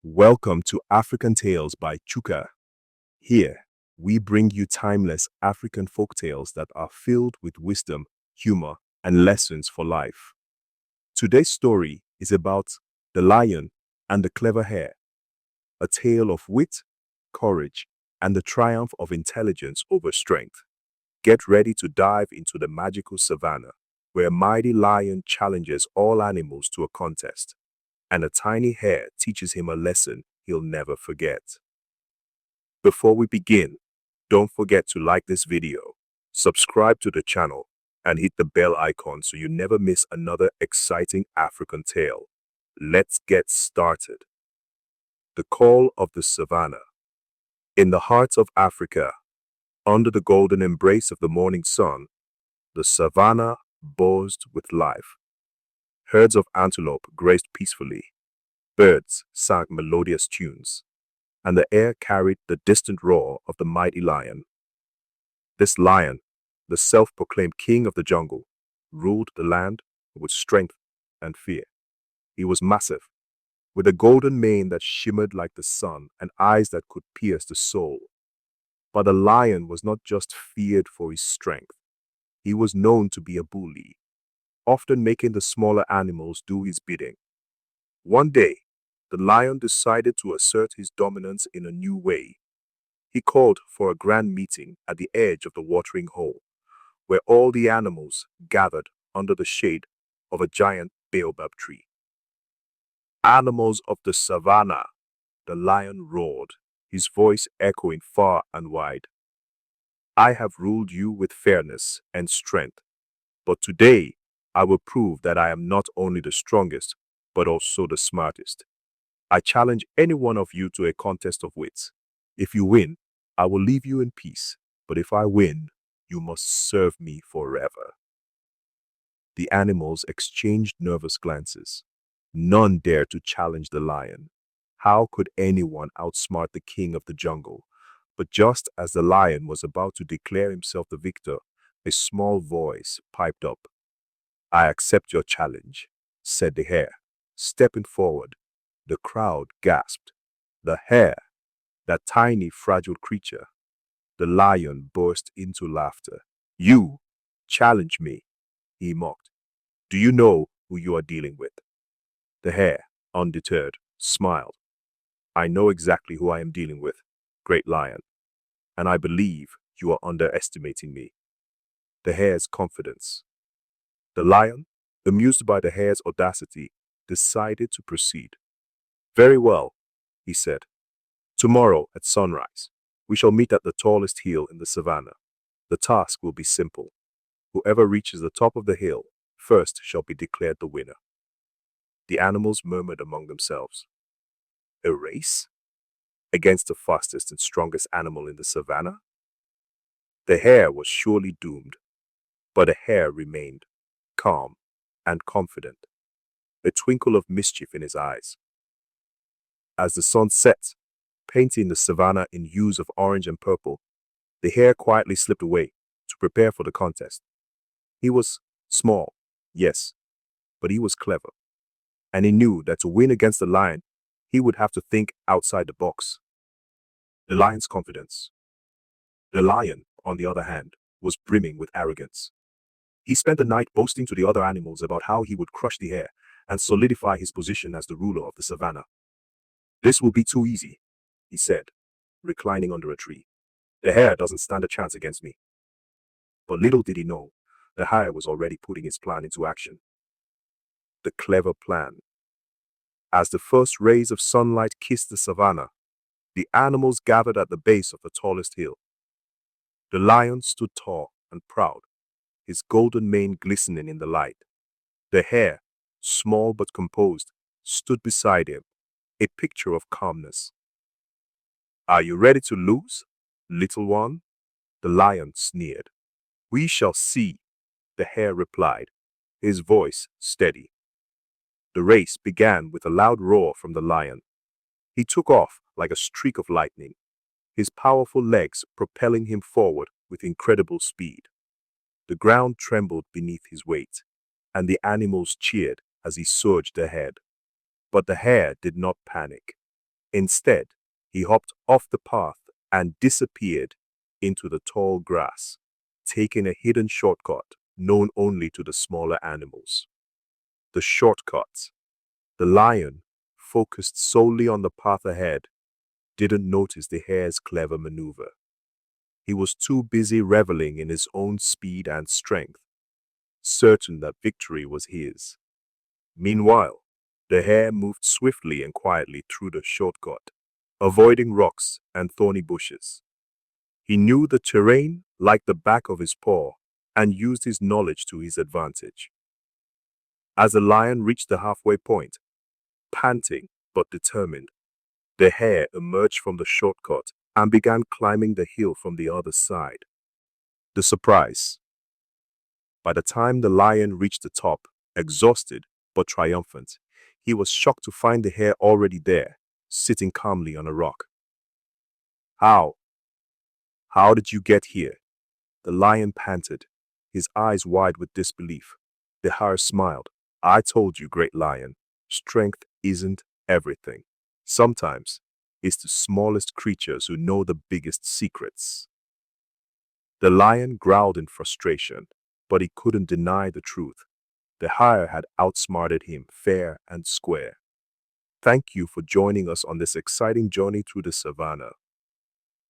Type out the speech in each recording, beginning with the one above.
Welcome to African Tales by Chuka. Here, we bring you timeless African folktales that are filled with wisdom, humor, and lessons for life. Today's story is about the lion and the clever hare, a tale of wit, courage, and the triumph of intelligence over strength. Get ready to dive into the magical savannah, where a mighty lion challenges all animals to a contest, and a tiny hare teaches him a lesson he'll never forget. Before we begin, don't forget to like this video, subscribe to the channel, and hit the bell icon so you never miss another exciting African tale. Let's get started. The Call of the Savannah. In the heart of Africa, under the golden embrace of the morning sun, the savannah buzzed with life. Herds of antelope grazed peacefully, birds sang melodious tunes, and the air carried the distant roar of the mighty lion. This lion, the self-proclaimed king of the jungle, ruled the land with strength and fear. He was massive, with a golden mane that shimmered like the sun and eyes that could pierce the soul. But the lion was not just feared for his strength. He was known to be a bully, often making the smaller animals do his bidding. One day, the lion decided to assert his dominance in a new way. He called for a grand meeting at the edge of the watering hole, where all the animals gathered under the shade of a giant baobab tree. Animals of the savannah, the lion roared, his voice echoing far and wide. I have ruled you with fairness and strength, but today I will prove that I am not only the strongest, but also the smartest. I challenge any one of you to a contest of wits. If you win, I will leave you in peace, but if I win, you must serve me forever. The animals exchanged nervous glances. None dared to challenge the lion. How could anyone outsmart the king of the jungle? But just as the lion was about to declare himself the victor, a small voice piped up. I accept your challenge, said the hare, stepping forward. The crowd gasped. The hare, that tiny, fragile creature. The lion burst into laughter. You challenge me, he mocked. Do you know who you are dealing with? The hare, undeterred, smiled. I know exactly who I am dealing with, great lion, and I believe you are underestimating me. The hare's confidence. The lion, amused by the hare's audacity, decided to proceed. Very well, he said. Tomorrow at sunrise, we shall meet at the tallest hill in the savannah. The task will be simple. Whoever reaches the top of the hill first shall be declared the winner. The animals murmured among themselves. A race? Against the fastest and strongest animal in the savannah? The hare was surely doomed, but the hare remained calm and confident, a twinkle of mischief in his eyes. As the sun set, painting the savannah in hues of orange and purple, the hare quietly slipped away to prepare for the contest. He was small, yes, but he was clever, and he knew that to win against the lion, he would have to think outside the box. The lion's confidence. The lion, on the other hand, was brimming with arrogance. He spent the night boasting to the other animals about how he would crush the hare and solidify his position as the ruler of the savannah. This will be too easy, he said, reclining under a tree. The hare doesn't stand a chance against me. But little did he know, the hare was already putting his plan into action. The clever plan. As the first rays of sunlight kissed the savannah, the animals gathered at the base of the tallest hill. The lion stood tall and proud, his golden mane glistening in the light. The hare, small but composed, stood beside him, a picture of calmness. Are you ready to lose, little one? The lion sneered. We shall see, the hare replied, his voice steady. The race began with a loud roar from the lion. He took off like a streak of lightning, his powerful legs propelling him forward with incredible speed. The ground trembled beneath his weight, and the animals cheered as he surged ahead. But the hare did not panic. Instead, he hopped off the path and disappeared into the tall grass, taking a hidden shortcut known only to the smaller animals. The shortcut. The lion, focused solely on the path ahead, didn't notice the hare's clever maneuver. He was too busy reveling in his own speed and strength, certain that victory was his. Meanwhile, the hare moved swiftly and quietly through the shortcut, avoiding rocks and thorny bushes. He knew the terrain like the back of his paw and used his knowledge to his advantage. As the lion reached the halfway point, panting but determined, the hare emerged from the shortcut and began climbing the hill from the other side. The surprise. By the time the lion reached the top, exhausted but triumphant, he was shocked to find the hare already there, sitting calmly on a rock. How? How did you get here? The lion panted, his eyes wide with disbelief. The hare smiled. I told you, great lion, strength isn't everything. Sometimes it's the smallest creatures who know the biggest secrets. The lion growled in frustration, but he couldn't deny the truth. The hare had outsmarted him fair and square. Thank you for joining us on this exciting journey through the savannah.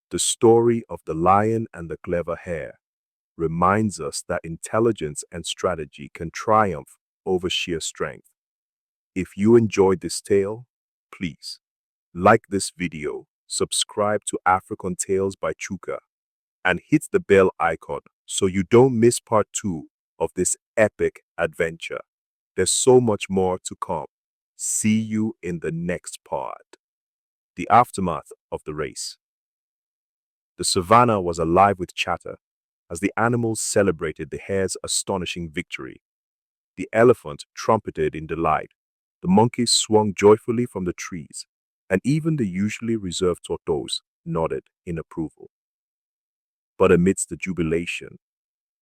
The story of the lion and the clever hare reminds us that intelligence and strategy can triumph over sheer strength. If you enjoyed this tale, please like this video, subscribe to African Tales by Chuka, and hit the bell icon so you don't miss part 2 of this epic adventure. There's so much more to come. See you in the next part. The aftermath of the race. The savannah was alive with chatter as the animals celebrated the hare's astonishing victory. The elephant trumpeted in delight, the monkeys swung joyfully from the trees, and even the usually reserved tortoise nodded in approval. But amidst the jubilation,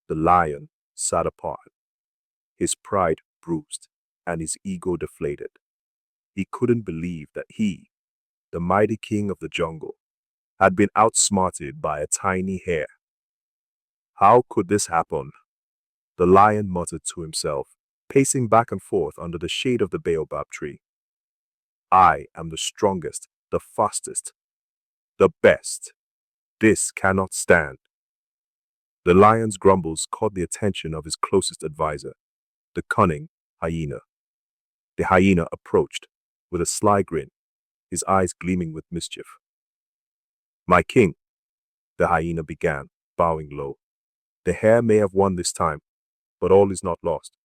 the lion sat apart, his pride bruised and his ego deflated. He couldn't believe that he, the mighty king of the jungle, had been outsmarted by a tiny hare. How could this happen? The lion muttered to himself, pacing back and forth under the shade of the baobab tree. I am the strongest, the fastest, the best. This cannot stand. The lion's grumbles caught the attention of his closest advisor, the cunning hyena. The hyena approached with a sly grin, his eyes gleaming with mischief. My king, the hyena began, bowing low. The hare may have won this time, but all is not lost.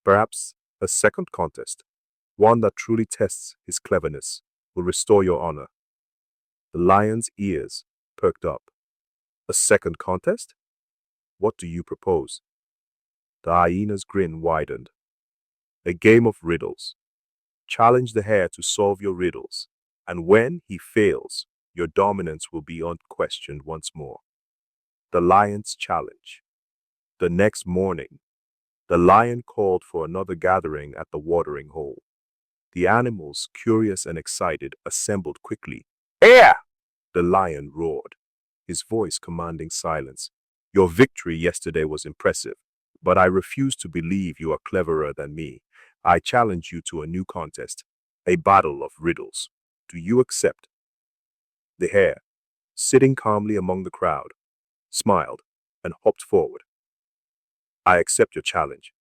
Perhaps a second contest, one that truly tests his cleverness, will restore your honor. The lion's ears perked up. A second contest? What do you propose? The hyena's grin widened. A game of riddles. Challenge the hare to solve your riddles, and when he fails, your dominance will be unquestioned once more. The lion's challenge. The next morning, the lion called for another gathering at the watering hole. The animals, curious and excited, assembled quickly. Hare! The lion roared, his voice commanding silence. Your victory yesterday was impressive, but I refuse to believe you are cleverer than me. I challenge you to a new contest, a battle of riddles. Do you accept? The hare, sitting calmly among the crowd, smiled and hopped forward. I accept your challenge,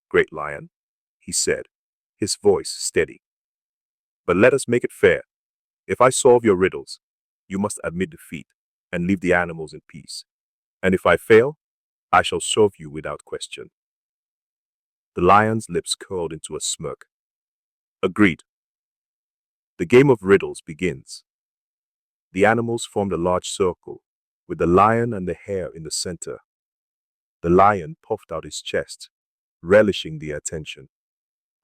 great lion, he said, his voice steady. But let us make it fair. If I solve your riddles, you must admit defeat and leave the animals in peace. And if I fail, I shall serve you without question. The lion's lips curled into a smirk. Agreed. The game of riddles begins. The animals formed a large circle, with the lion and the hare in the center. The lion puffed out his chest, relishing the attention.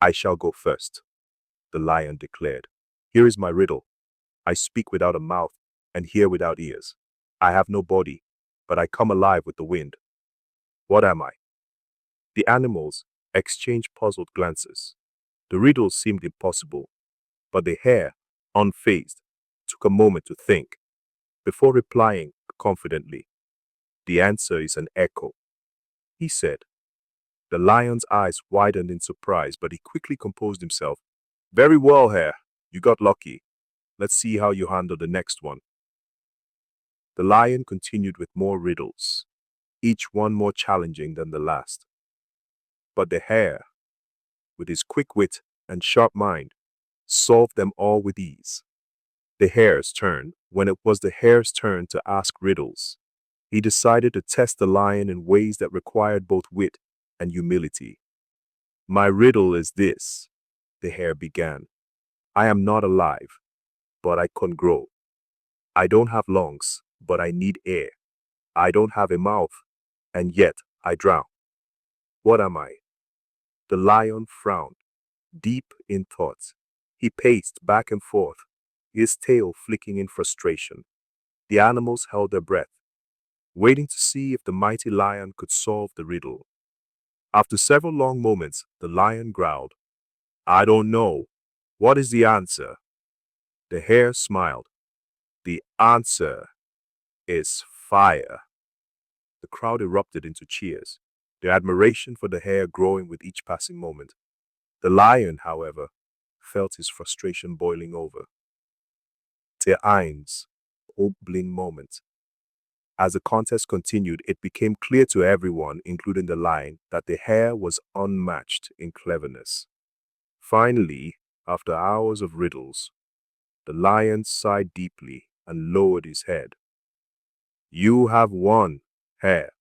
I shall go first, the lion declared. Here is my riddle. I speak without a mouth and hear without ears. I have no body, but I come alive with the wind. What am I? The animals exchanged puzzled glances. The riddle seemed impossible, but the hare, unfazed, took a moment to think before replying confidently. "The answer is an echo," he said. The lion's eyes widened in surprise, but he quickly composed himself. "Very well, Hare. You got lucky. Let's see how you handle the next one." The lion continued with more riddles, each one more challenging than the last. But the hare, with his quick wit and sharp mind, solved them all with ease. When it was the hare's turn to ask riddles, he decided to test the lion in ways that required both wit and humility. "My riddle is this," the hare began. "I am not alive, but I can grow. I don't have lungs, but I need air. I don't have a mouth, and yet I drown. What am I?" The lion frowned, deep in thought. He paced back and forth, his tail flicking in frustration. The animals held their breath, waiting to see if the mighty lion could solve the riddle. After several long moments, the lion growled, "I don't know. What is the answer?" The hare smiled. "The answer is fire." The crowd erupted into cheers, their admiration for the hare growing with each passing moment. The lion, however, felt his frustration boiling over. Der eins, opening moment. As the contest continued, it became clear to everyone, including the lion, that the hare was unmatched in cleverness. Finally, after hours of riddles, the lion sighed deeply and lowered his head. "You have won, hare,"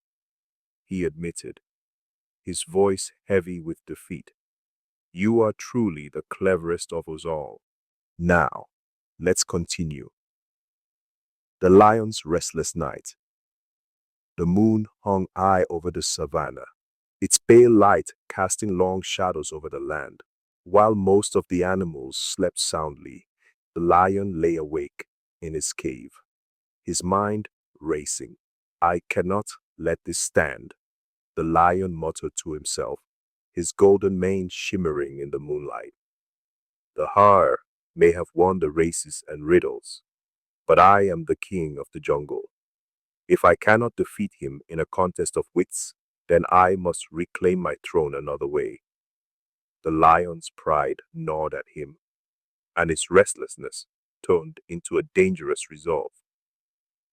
he admitted, his voice heavy with defeat. "You are truly the cleverest of us all. Now, let's continue." The lion's restless night. The moon hung high over the savanna, its pale light casting long shadows over the land. While most of the animals slept soundly, the lion lay awake in his cave, his mind racing. "I cannot let this stand," the lion muttered to himself, his golden mane shimmering in the moonlight. "The hare may have won the races and riddles, but I am the king of the jungle. If I cannot defeat him in a contest of wits, then I must reclaim my throne another way." The lion's pride gnawed at him, and his restlessness turned into a dangerous resolve.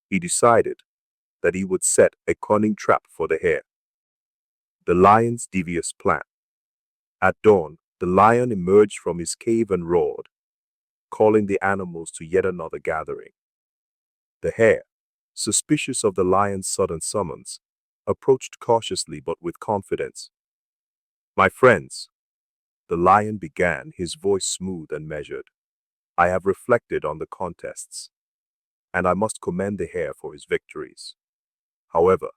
He decided that he would set a cunning trap for the hare. The lion's devious plan. At dawn, the lion emerged from his cave and roared, calling the animals to yet another gathering. The hare, suspicious of the lion's sudden summons, approached cautiously but with confidence. "My friends," the lion began, his voice smooth and measured, "I have reflected on the contests, and I must commend the hare for his victories. However,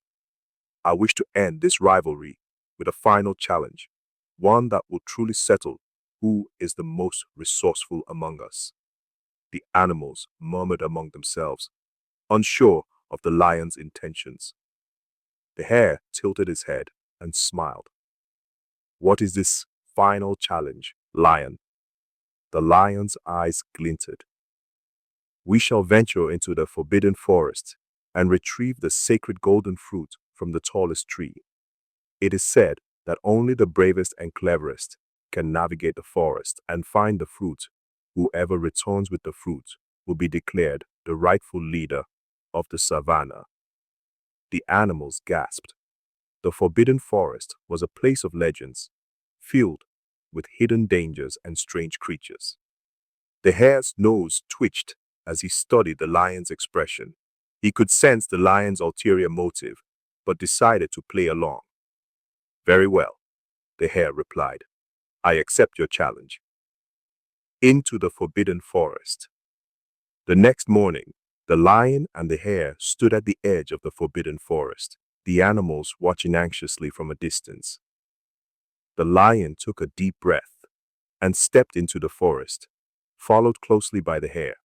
I wish to end this rivalry with a final challenge, one that will truly settle who is the most resourceful among us." The animals murmured among themselves, unsure of the lion's intentions. The hare tilted his head and smiled. "What is this final challenge, lion?" The lion's eyes glinted. "We shall venture into the forbidden forest and retrieve the sacred golden fruit from the tallest tree. It is said that only the bravest and cleverest can navigate the forest and find the fruit. Whoever returns with the fruit will be declared the rightful leader of the savanna." The animals gasped. The forbidden forest was a place of legends, filled with hidden dangers and strange creatures. The hare's nose twitched as he studied the lion's expression. He could sense the lion's ulterior motive, but decided to play along. "Very well," the hare replied. "I accept your challenge." Into the forbidden forest. The next morning, the lion and the hare stood at the edge of the forbidden forest, the animals watching anxiously from a distance. The lion took a deep breath and stepped into the forest, followed closely by the hare.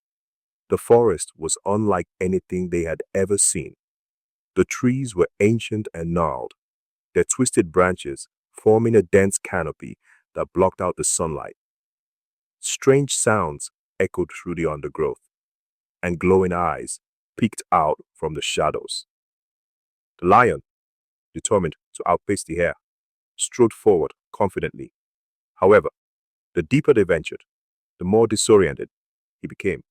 The forest was unlike anything they had ever seen. The trees were ancient and gnarled, their twisted branches forming a dense canopy that blocked out the sunlight. Strange sounds echoed through the undergrowth. and glowing eyes peeked out from the shadows. The lion, determined to outpace the hare, strode forward confidently. However, the deeper they ventured, the more disoriented he became.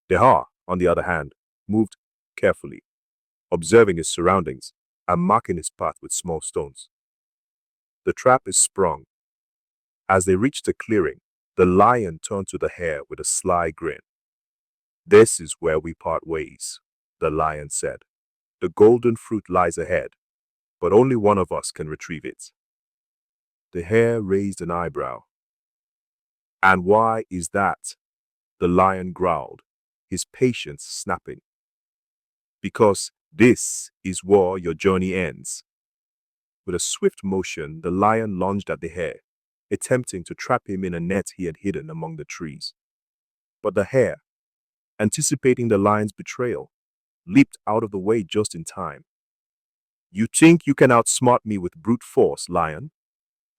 The hare, on the other hand, moved carefully, observing his surroundings and marking his path with small stones. The trap is sprung. As they reached the clearing, the lion turned to the hare with a sly grin. "This is where we part ways," the lion said. "The golden fruit lies ahead, but only one of us can retrieve it." The hare raised an eyebrow. "And why is that?" the lion growled, his patience snapping. "Because this is where your journey ends." With a swift motion, the lion lunged at the hare, attempting to trap him in a net he had hidden among the trees. But the hare, anticipating the lion's betrayal, leaped out of the way just in time. "You think you can outsmart me with brute force, lion?"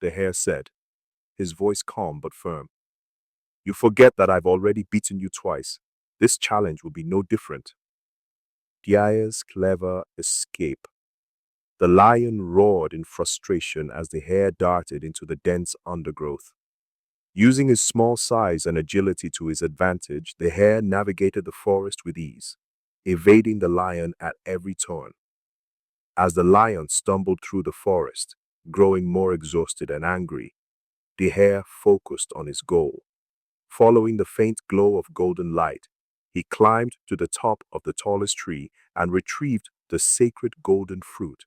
the hare said, his voice calm but firm. "You forget that I've already beaten you twice. This challenge will be no different." The hare's clever escape. The lion roared in frustration as the hare darted into the dense undergrowth. Using his small size and agility to his advantage, the hare navigated the forest with ease, evading the lion at every turn. As the lion stumbled through the forest, growing more exhausted and angry, the hare focused on his goal. Following the faint glow of golden light, he climbed to the top of the tallest tree and retrieved the sacred golden fruit.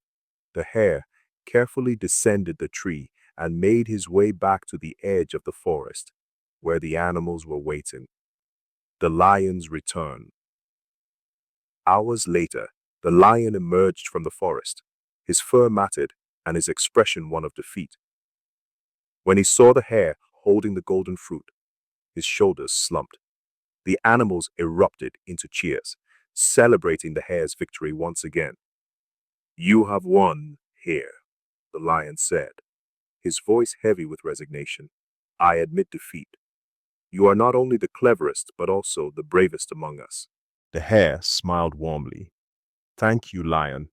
The hare carefully descended the tree and made his way back to the edge of the forest, where the animals were waiting. The lion's return. Hours later, the lion emerged from the forest, his fur matted and his expression one of defeat. When he saw the hare holding the golden fruit, his shoulders slumped. The animals erupted into cheers, celebrating the hare's victory once again. "You have won, hare," the lion said, his voice heavy with resignation. "I admit defeat. You are not only the cleverest, but also the bravest among us." The hare smiled warmly. "Thank you, lion.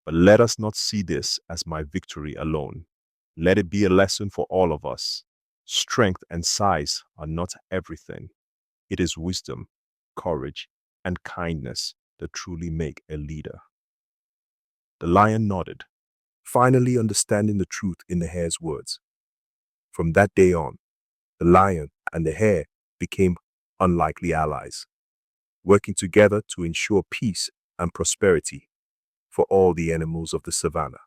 But let us not see this as my victory alone. Let it be a lesson for all of us. Strength and size are not everything. It is wisdom, courage, and kindness that truly make a leader." The lion nodded, finally understanding the truth in the hare's words. From that day on, the lion and the hare became unlikely allies, working together to ensure peace and prosperity for all the animals of the savannah.